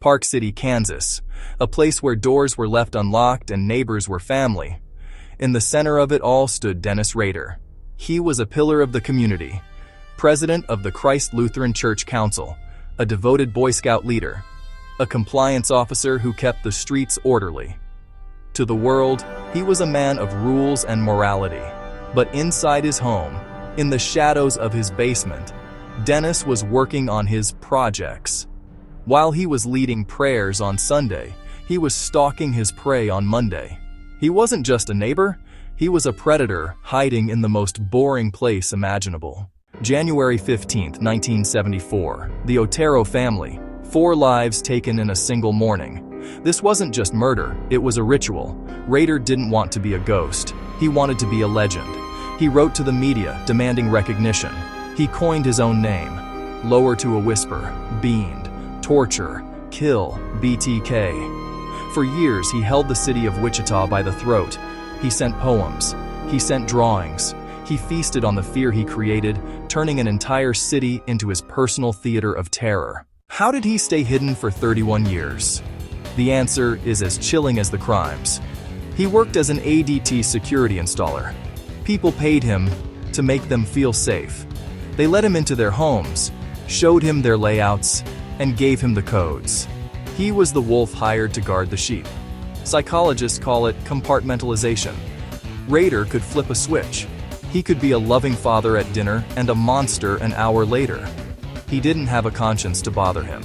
Park City, Kansas, a place where doors were left unlocked and neighbors were family. In the center of it all stood Dennis Rader. He was a pillar of the community, president of the Christ Lutheran Church Council, a devoted Boy Scout leader, a compliance officer who kept the streets orderly. To the world, he was a man of rules and morality. But inside his home, in the shadows of his basement, Dennis was working on his projects. While he was leading prayers on Sunday, he was stalking his prey on Monday. He wasn't just a neighbor, he was a predator hiding in the most boring place imaginable. January 15, 1974, the Otero family, 4 lives taken in a single morning. This wasn't just murder, it was a ritual. Rader didn't want to be a ghost. He wanted to be a legend. He wrote to the media, demanding recognition. He coined his own name. Lower to a whisper, beamed, torture, kill, BTK. For years, he held the city of Wichita by the throat. He sent poems. He sent drawings. He feasted on the fear he created, turning an entire city into his personal theater of terror. How did he stay hidden for 31 years? The answer is as chilling as the crimes. He worked as an ADT security installer. People paid him to make them feel safe. They let him into their homes, showed him their layouts, and gave him the codes. He was the wolf hired to guard the sheep. Psychologists call it compartmentalization. Rader could flip a switch. He could be a loving father at dinner and a monster an hour later. He didn't have a conscience to bother him.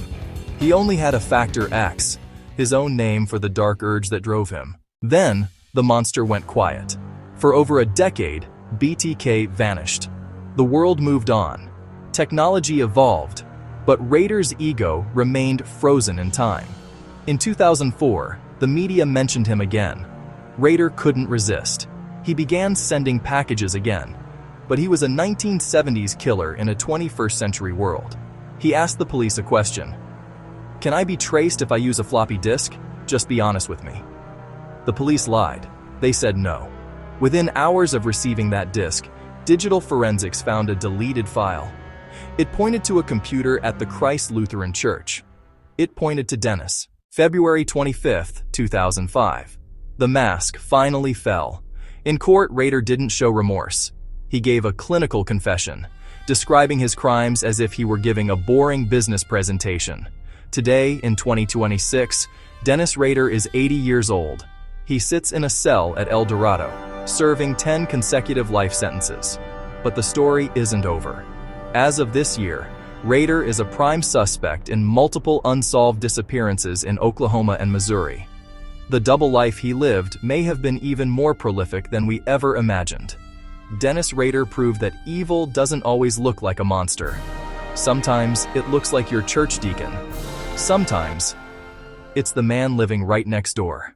He only had a factor X, his own name for the dark urge that drove him. Then, the monster went quiet. For over a decade, BTK vanished. The world moved on. Technology evolved, but Rader's ego remained frozen in time. In 2004, the media mentioned him again. Rader couldn't resist. He began sending packages again, but he was a 1970s killer in a 21st century world. He asked the police a question. "Can I be traced if I use a floppy disk? Just be honest with me." The police lied. They said no. Within hours of receiving that disk, digital forensics found a deleted file. It pointed to a computer at the Christ Lutheran Church. It pointed to Dennis. February 25, 2005. The mask finally fell. In court, Rader didn't show remorse. He gave a clinical confession, describing his crimes as if he were giving a boring business presentation. Today, in 2026, Dennis Rader is 80 years old. He sits in a cell at El Dorado, serving 10 consecutive life sentences. But the story isn't over. As of this year, Rader is a prime suspect in multiple unsolved disappearances in Oklahoma and Missouri. The double life he lived may have been even more prolific than we ever imagined. Dennis Rader proved that evil doesn't always look like a monster. Sometimes it looks like your church deacon. Sometimes it's the man living right next door.